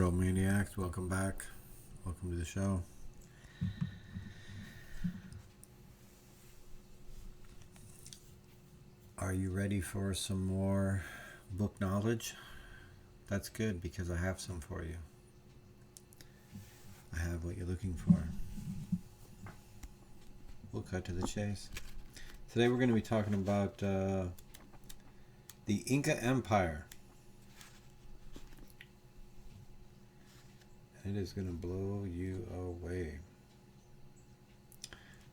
Bro Maniacs, welcome back. Welcome to the show. Are you ready for some more book knowledge? That's good because I have some for you. I have what you're looking for. We'll cut to the chase. Today we're going to be talking about the Inca Empire. It is going to blow you away.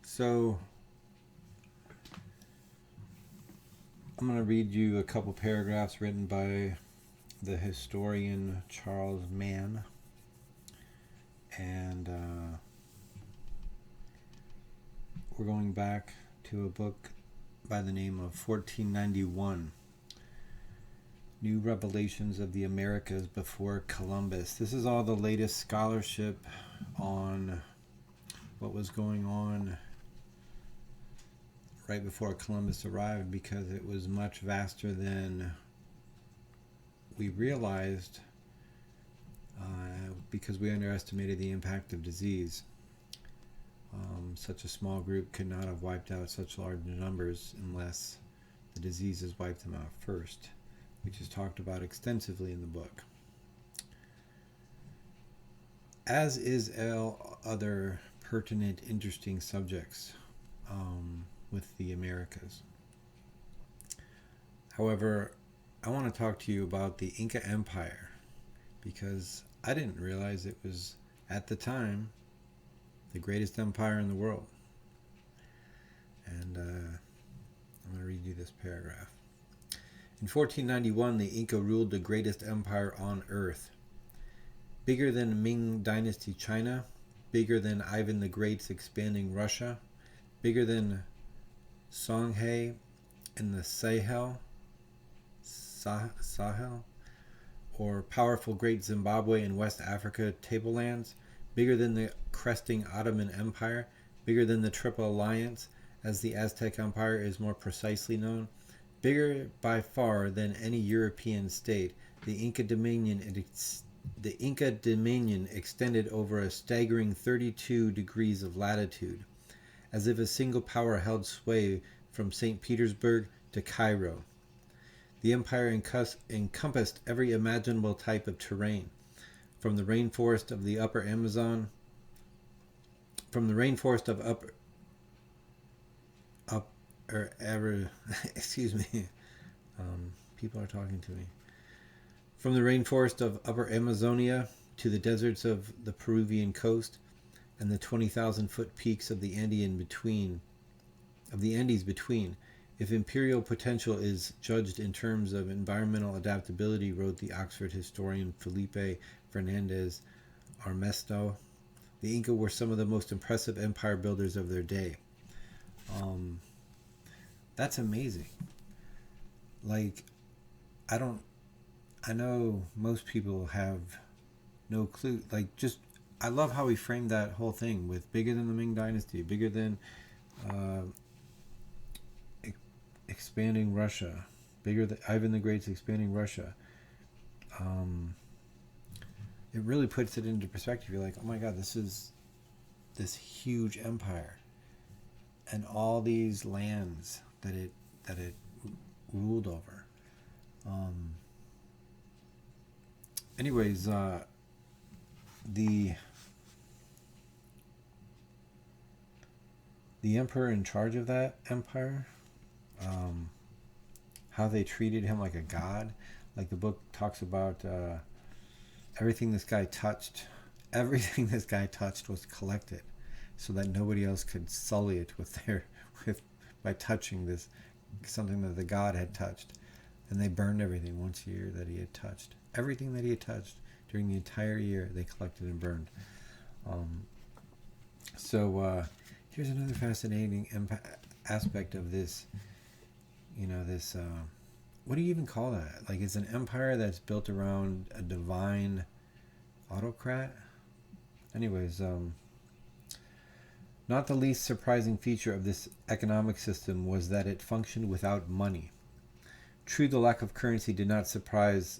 So, I'm going to read you a couple paragraphs written by the historian Charles Mann. And we're going back to a book by the name of 1491. New Revelations of the Americas Before Columbus. This is all the latest scholarship on what was going on right before Columbus arrived, because it was much vaster than we realized, because we underestimated the impact of disease. Such a small group could not have wiped out such large numbers unless the diseases wiped them out first, which is talked about extensively in the book, as is all other pertinent, interesting subjects with the Americas. However, I want to talk to you about the Inca Empire, because I didn't realize it was, at the time, the greatest empire in the world. And I'm going to read you this paragraph. In 1491, the Inca ruled the greatest empire on earth. Bigger than Ming Dynasty China, bigger than Ivan the Great's expanding Russia, bigger than Songhai in the Sahel, or powerful great Zimbabwe and West Africa tablelands, bigger than the cresting Ottoman Empire, bigger than the Triple Alliance, as the Aztec Empire is more precisely known, bigger by far than any European state. The Inca Dominion extended over a staggering 32 degrees of latitude, as if a single power held sway from St. Petersburg to Cairo. The empire encompassed every imaginable type of terrain, from the rainforest of the upper Amazon, people are talking to me. From the rainforest of Upper Amazonia to the deserts of the Peruvian coast and the 20,000-foot peaks of the Andes between. If imperial potential is judged in terms of environmental adaptability, wrote the Oxford historian Felipe Fernandez Armesto, the Inca were some of the most impressive empire builders of their day. That's amazing. Like, I know most people have no clue. Like, just, I love how he framed that whole thing with bigger than the Ming Dynasty, bigger than expanding Russia, bigger than Ivan the Great's expanding Russia. It really puts it into perspective. You're like, oh my God, this is this huge empire, and all these lands that it ruled over. Anyways, the emperor in charge of that empire, how they treated him like a god. Like, the book talks about everything this guy touched was collected, so that nobody else could sully it by touching this, something that the god had touched. And they burned everything once a year that he had touched. Everything that he had touched during the entire year, they collected and burned. Here's another fascinating aspect of this. What do you even call that? Like, it's an empire that's built around a divine autocrat? Anyways, not the least surprising feature of this economic system was that it functioned without money. True, the lack of currency did not surprise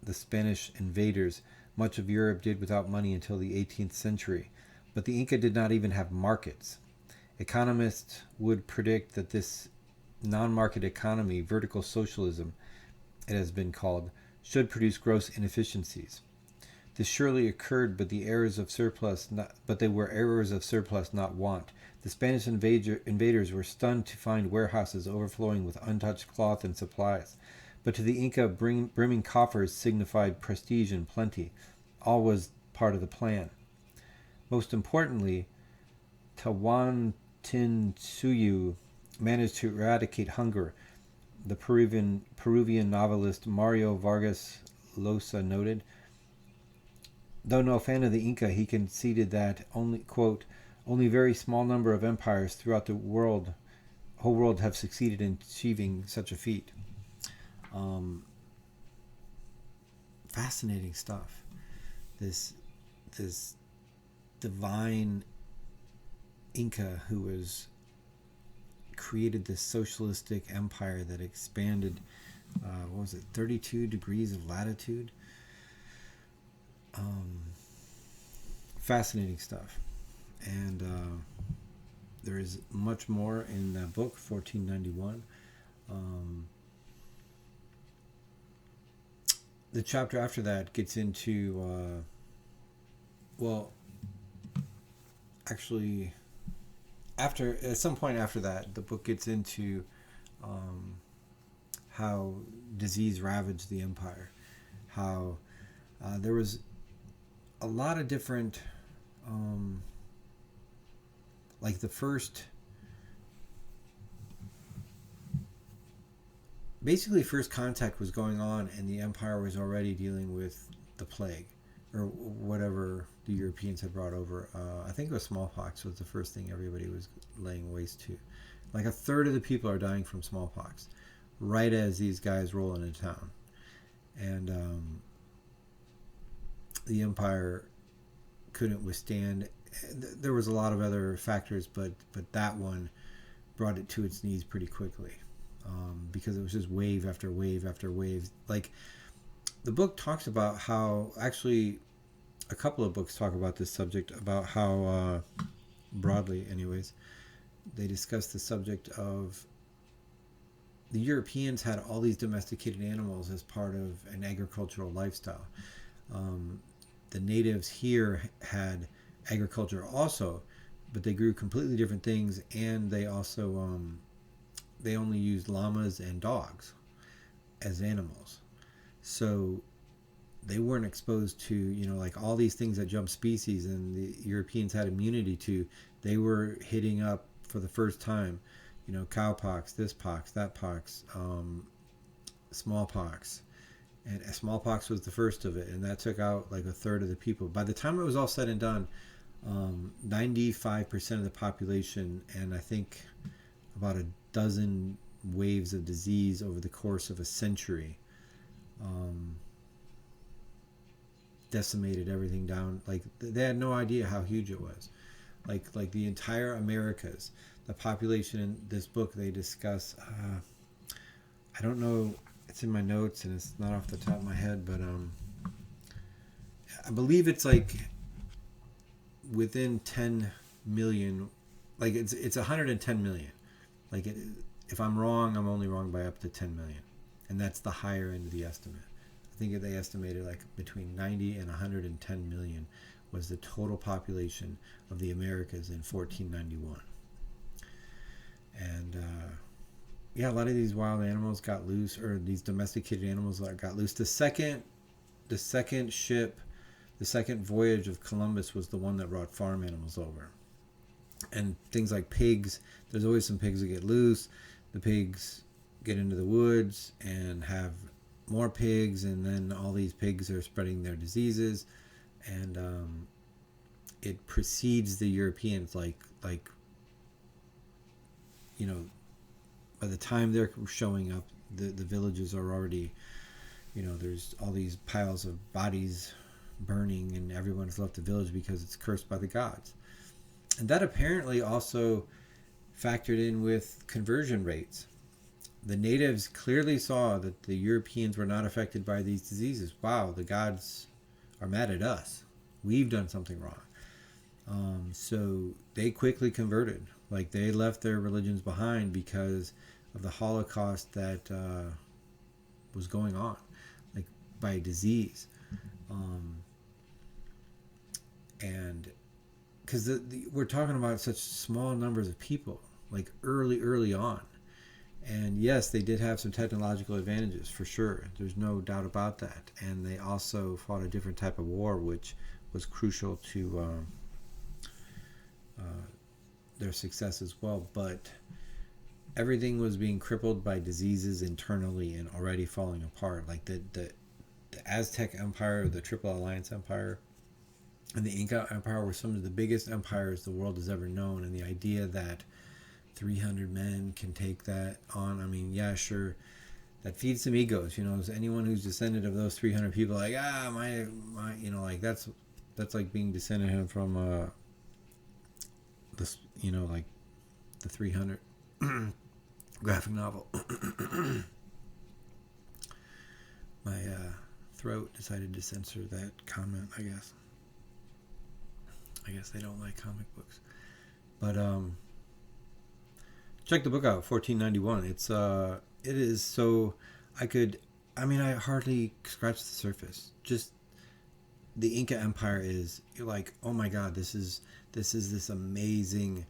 the Spanish invaders, Much of Europe did without money until the 18th century. But the Inca did not even have markets. Economists would predict that this non-market economy, vertical socialism, it has been called, should produce gross inefficiencies. This surely occurred, but they were errors of surplus, not want. The Spanish invaders were stunned to find warehouses overflowing with untouched cloth and supplies. But to the Inca, brimming coffers signified prestige and plenty. All was part of the plan. Most importantly, Tawantinsuyu managed to eradicate hunger. The Peruvian novelist Mario Vargas Llosa noted. Though no fan of the Inca, he conceded that only, quote, only very small number of empires throughout the whole world have succeeded in achieving such a feat. Fascinating stuff. This divine Inca who was created this socialistic empire that expanded, 32 degrees of latitude. Fascinating stuff. And there is much more in that book, 1491. The chapter after that gets into, at some point after that, the book gets into how disease ravaged the empire, how there was a lot of different, like the first contact was going on and the empire was already dealing with the plague or whatever the Europeans had brought over. I think it was smallpox was the first thing everybody was laying waste to. Like a third of the people are dying from smallpox right as these guys roll into town. And the empire couldn't withstand. There was a lot of other factors, but that one brought it to its knees pretty quickly, because it was just wave after wave after wave. Like the book talks about how, actually a couple of books talk about this subject, about how broadly anyways, they discuss the subject of the Europeans had all these domesticated animals as part of an agricultural lifestyle. The natives here had agriculture also, but they grew completely different things, and they also they only used llamas and dogs as animals. So they weren't exposed to, like all these things that jump species and the Europeans had immunity to. They were hitting up for the first time, cowpox, this pox, that pox, smallpox. And smallpox was the first of it, and that took out like a third of the people. By the time it was all said and done, 95% of the population, and I think about a dozen waves of disease over the course of a century, decimated everything down. Like they had no idea how huge it was. Like the entire Americas, the population in this book they discuss. I don't know. It's in my notes and it's not off the top of my head, but I believe it's like within 10 million. Like it's 110 million. Like if I'm wrong, I'm only wrong by up to 10 million, and that's the higher end of the estimate. I think they estimated like between 90 and 110 million was the total population of the Americas in 1491. And a lot of these wild animals got loose, or these domesticated animals got loose. The second ship, the second voyage of Columbus was the one that brought farm animals over. And things like pigs, there's always some pigs that get loose. The pigs get into the woods and have more pigs, and then all these pigs are spreading their diseases, and it precedes the Europeans. Like by the time they're showing up, the villages are already, there's all these piles of bodies burning, and everyone's left the village because it's cursed by the gods. And that apparently also factored in with conversion rates. The natives clearly saw that the Europeans were not affected by these diseases. Wow, the gods are mad at us. We've done something wrong. So they quickly converted. Like they left their religions behind because of the Holocaust that was going on, like by disease, and because we're talking about such small numbers of people, like early on. And yes, they did have some technological advantages for sure. There's no doubt about that. And they also fought a different type of war, which was crucial to their success as well. But everything was being crippled by diseases internally and already falling apart. Like the Aztec Empire, the Triple Alliance Empire, and the Inca Empire were some of the biggest empires the world has ever known. And the idea that 300 men can take that on, I mean, yeah, sure, that feeds some egos. Is anyone who's descended of those 300 people like, my, like that's like being descended from this, like the 300 graphic novel. My throat decided to censor that comment, I guess. I guess they don't like comic books. But check the book out, 1491. It is so I hardly scratched the surface. Just the Inca Empire is, you're like, oh my God, this is this amazing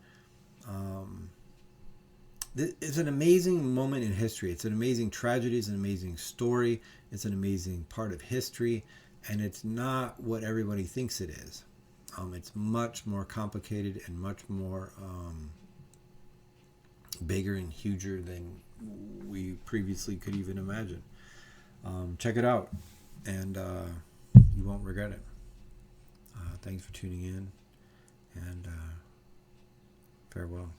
it's an amazing moment in history. It's an amazing tragedy. It's an amazing story. It's an amazing part of history. And it's not what everybody thinks it is. It's much more complicated and much more bigger and huger than we previously could even imagine. Check it out, and you won't regret it. Thanks for tuning in, and farewell.